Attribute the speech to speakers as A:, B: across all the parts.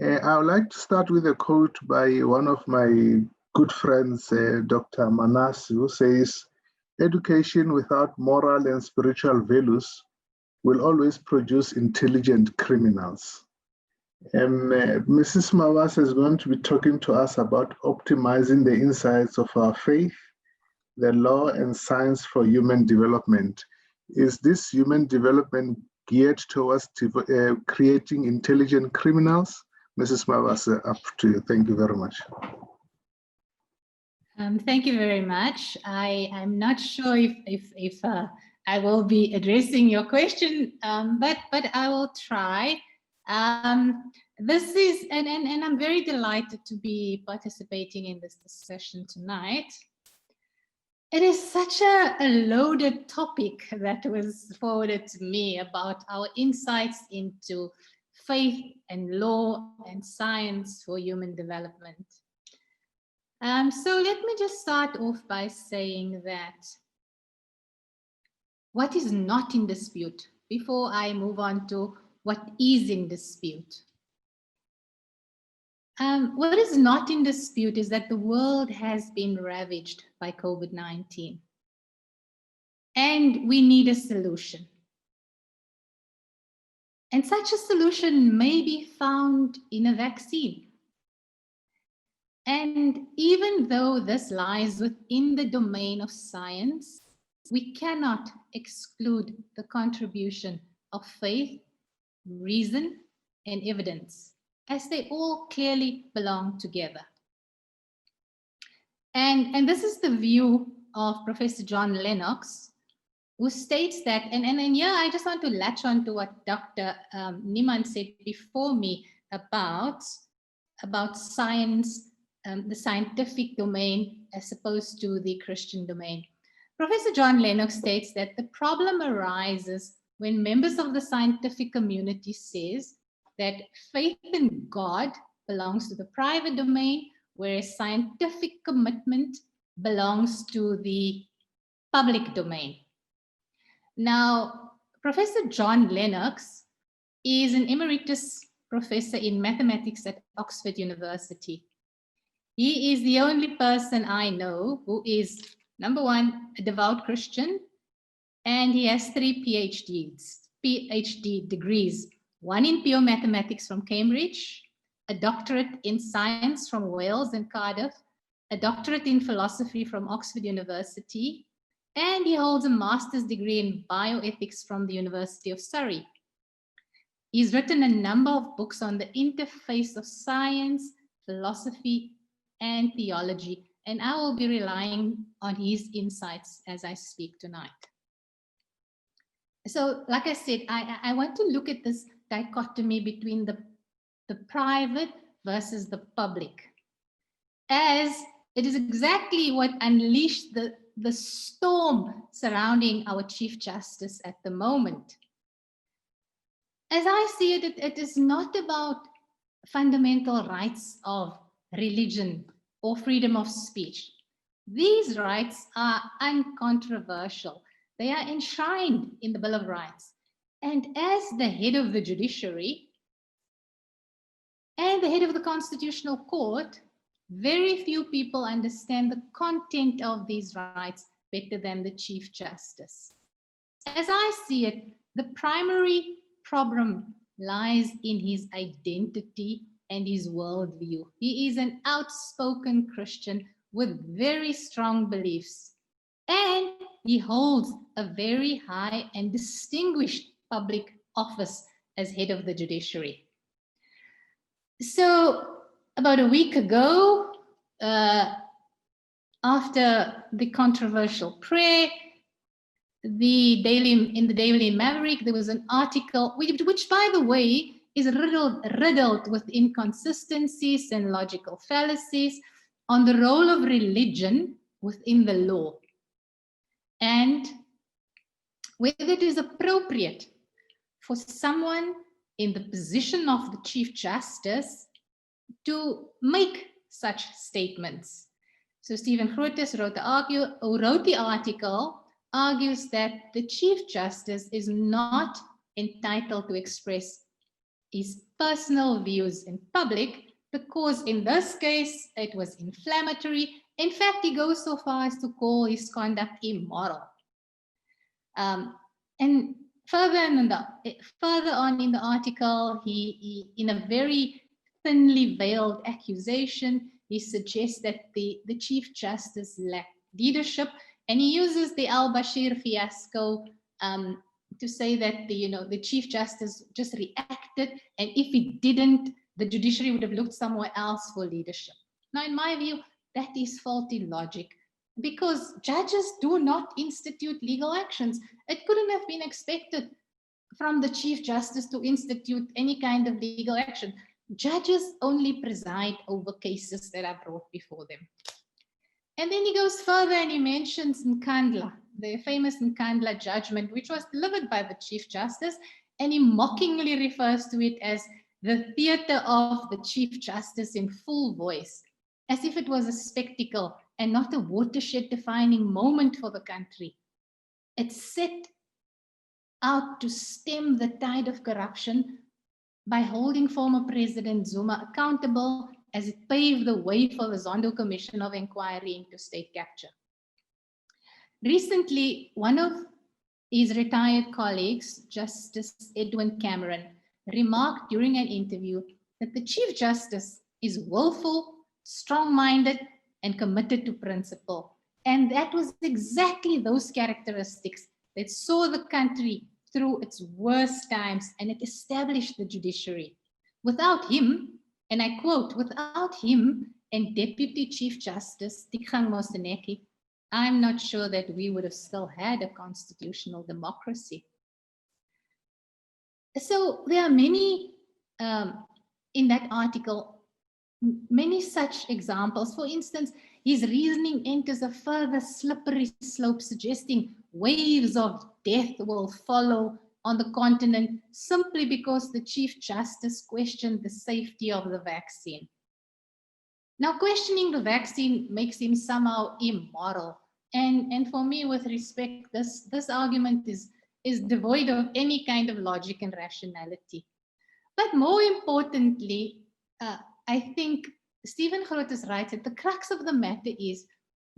A: I would like to start with a quote by one of my good friends, Dr. Manasi, who says, "Education without moral and spiritual values will always produce intelligent criminals." Mrs. Mabasa is going to be talking to us about optimizing the insights of our faith, the law and science for human development. Is this human development geared towards creating intelligent criminals? Mrs. Mabasa, up to you. Thank you very much.
B: Thank you very much. I'm not sure if I will be addressing your question, but I will try. This is, and I'm very delighted to be participating in this discussion tonight. It is such a loaded topic that was forwarded to me about our insights into faith and law and science for human development. So let me just start off by saying that what is not in dispute before I move on to what is in dispute. What is not in dispute is that the world has been ravaged by COVID-19, and we need a solution. And such a solution may be found in a vaccine. And even though this lies within the domain of science, we cannot exclude the contribution of faith, reason, and evidence, as they all clearly belong together. And this is the view of Professor John Lennox, who states that, and here I just want to latch on to what Dr. Niemann said before me about science, the scientific domain as opposed to the Christian domain. Professor John Lennox states that the problem arises when members of the scientific community says that faith in God belongs to the private domain, whereas scientific commitment belongs to the public domain. Now, Professor John Lennox is an emeritus professor in mathematics at Oxford University. He is the only person I know who is, number one, a devout Christian, and he has 3 PhD degrees, one in pure mathematics from Cambridge, a doctorate in science from Wales and Cardiff, a doctorate in philosophy from Oxford University, and he holds a master's degree in bioethics from the University of Surrey. He's written a number of books on the interface of science, philosophy, and theology, and I will be relying on his insights as I speak tonight. So, like I said, I want to look at this dichotomy between the private versus the public, as it is exactly what unleashed the storm surrounding our Chief Justice at the moment. As I see it, it is not about fundamental rights of religion or freedom of speech. These rights are uncontroversial. They are enshrined in the Bill of Rights. And as the head of the judiciary and the head of the Constitutional Court, very few people understand the content of these rights better than the Chief Justice. As I see it, the primary problem lies in his identity and his worldview. He is an outspoken Christian with very strong beliefs, and he holds a very high and distinguished public office as head of the judiciary. So about a week ago, after the controversial prayer, in the Daily Maverick, there was an article, which by the way, is riddled with inconsistencies and logical fallacies on the role of religion within the law, and whether it is appropriate for someone in the position of the Chief Justice to make such statements. So Stephen Grootes who wrote the article, argues that the Chief Justice is not entitled to express his personal views in public, because in this case, it was inflammatory. In fact, he goes so far as to call his conduct immoral. And further on in the article, he in a very thinly veiled accusation, he suggests that the Chief Justice lacked leadership, and he uses the al-Bashir fiasco to say that the Chief Justice just reacted, and if he didn't, the judiciary would have looked somewhere else for leadership. Now, in my view, that is faulty logic, because judges do not institute legal actions. It couldn't have been expected from the Chief Justice to institute any kind of legal action. Judges only preside over cases that are brought before them. And then he goes further and he mentions Nkandla, the famous Nkandla judgment, which was delivered by the Chief Justice, and he mockingly refers to it as the theater of the Chief Justice in full voice, as if it was a spectacle and not a watershed-defining moment for the country. It set out to stem the tide of corruption by holding former President Zuma accountable, as it paved the way for the Zondo Commission of Inquiry into state capture. Recently, one of his retired colleagues, Justice Edwin Cameron, remarked during an interview that the Chief Justice is willful, strong-minded, and committed to principle. And that was exactly those characteristics that saw the country through its worst times, and it established the judiciary. Without him, and I quote, without him and Deputy Chief Justice Tikgang Moseneke, I'm not sure that we would have still had a constitutional democracy. So there are many, in that article, many such examples. For instance, his reasoning enters a further slippery slope, suggesting waves of death will follow on the continent simply because the Chief Justice questioned the safety of the vaccine. Now, questioning the vaccine makes him somehow immoral. And for me, with respect, this argument is devoid of any kind of logic and rationality. But more importantly, I think Stephen Grootes writes that the crux of the matter is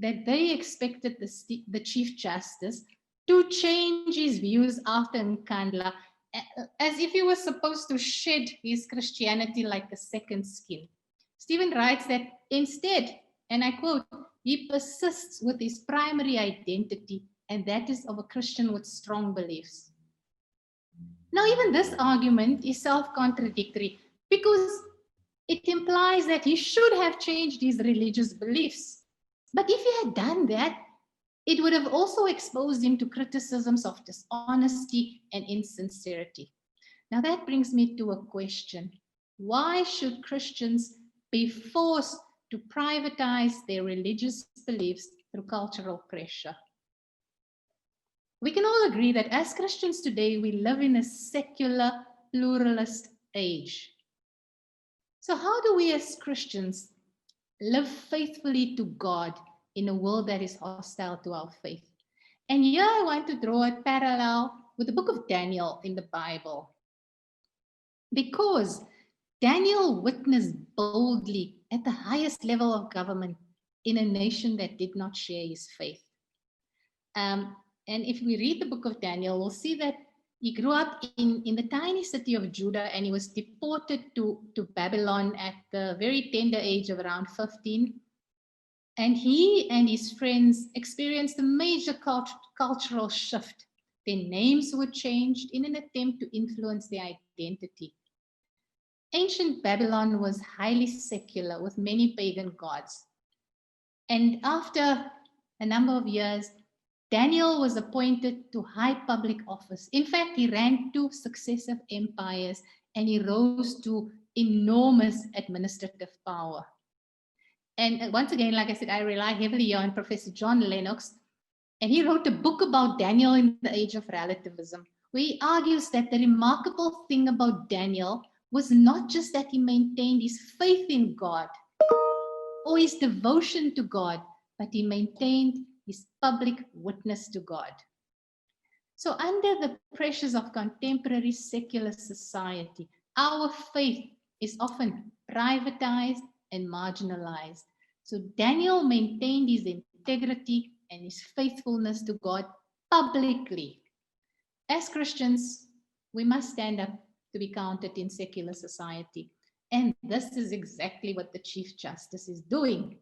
B: that they expected the Chief Justice to change his views after Nkandla, as if he was supposed to shed his Christianity like a second skin. Stephen writes that instead, and I quote, he persists with his primary identity, and that is of a Christian with strong beliefs. Now, even this argument is self-contradictory because it implies that he should have changed his religious beliefs. But if he had done that, it would have also exposed him to criticisms of dishonesty and insincerity. Now that brings me to a question. Why should Christians be forced to privatize their religious beliefs through cultural pressure? We can all agree that as Christians today, we live in a secular, pluralist age. So how do we as Christians live faithfully to God in a world that is hostile to our faith? And here I want to draw a parallel with the book of Daniel in the Bible. Because Daniel witnessed boldly at the highest level of government in a nation that did not share his faith. And if we read the book of Daniel, we'll see that he grew up in the tiny city of Judah, and he was deported to Babylon at the very tender age of around 15. And he and his friends experienced a major cultural shift. Their names were changed in an attempt to influence their identity. Ancient Babylon was highly secular with many pagan gods. And after a number of years, Daniel was appointed to high public office. In fact, he ran 2 successive empires and he rose to enormous administrative power. And once again, like I said, I rely heavily on Professor John Lennox, and he wrote a book about Daniel in the Age of Relativism, where he argues that the remarkable thing about Daniel was not just that he maintained his faith in God or his devotion to God, but he maintained his public witness to God. So under the pressures of contemporary secular society, our faith is often privatized and marginalized. So Daniel maintained his integrity and his faithfulness to God publicly. As Christians, we must stand up to be counted in secular society. And this is exactly what the Chief Justice is doing.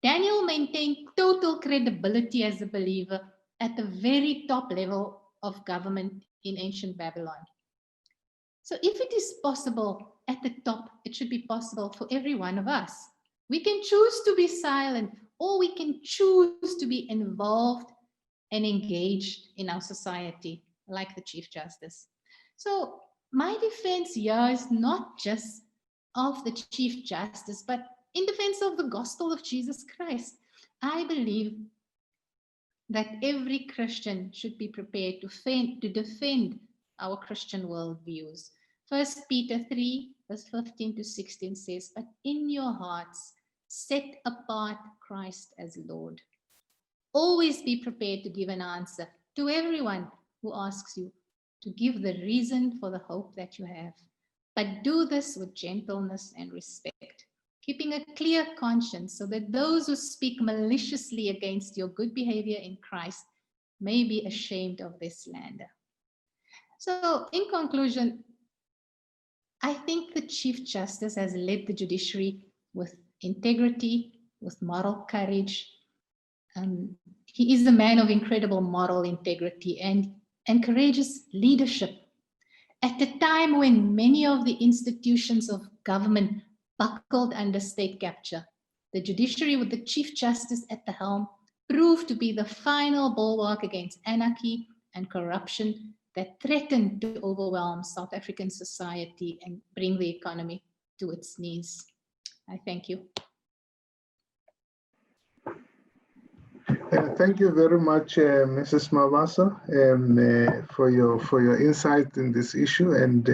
B: Daniel maintained total credibility as a believer at the very top level of government in ancient Babylon. So if it is possible at the top, it should be possible for every one of us. We can choose to be silent, or we can choose to be involved and engaged in our society, like the Chief Justice. So my defense here is not just of the Chief Justice, but in defense of the gospel of Jesus Christ. I believe that every Christian should be prepared to defend our Christian worldviews. 1 Peter 3, verse 15 to 16 says, "But in your hearts, set apart Christ as Lord." Always be prepared to give an answer to everyone who asks you to give the reason for the hope that you have. But do this with gentleness and respect, keeping a clear conscience, so that those who speak maliciously against your good behavior in Christ may be ashamed of their slander. So, in conclusion, I think the Chief Justice has led the judiciary with integrity, with moral courage. He is a man of incredible moral integrity and courageous leadership. At a time when many of the institutions of government buckled under state capture, the judiciary with the Chief Justice at the helm proved to be the final bulwark against anarchy and corruption that threatened to overwhelm South African society and bring the economy to its knees. I thank you.
A: Thank you very much, Mrs. Mabasa, for your insight in this issue, and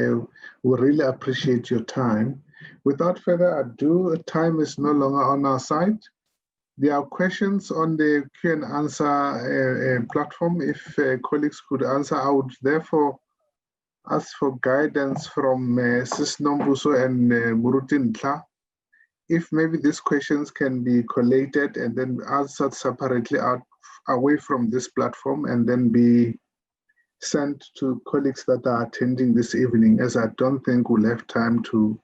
A: we really appreciate your time. Without further ado, time is no longer on our side. There are questions on the Q and answer platform. If colleagues could answer, I would therefore ask for guidance from Sis Nombuso and Murutin Tla. If maybe these questions can be collated and then answered separately away from this platform and then be sent to colleagues that are attending this evening, as I don't think we'll have time to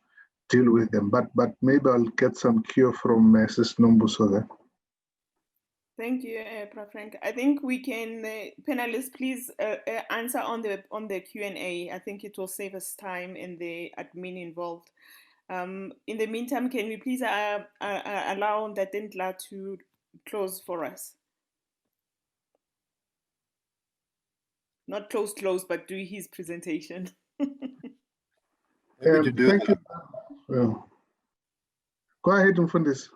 A: deal with them. But maybe I'll get some cue from Sis Nombuso there.
C: Thank you, Prof. Frank. I think we can, panelists, please answer on the Q&A. I think it will save us time and the admin involved. In the meantime, can we please allow Datentla to close for us? Not close, but do his presentation.
A: Thank you. Well, go ahead, Mfundis.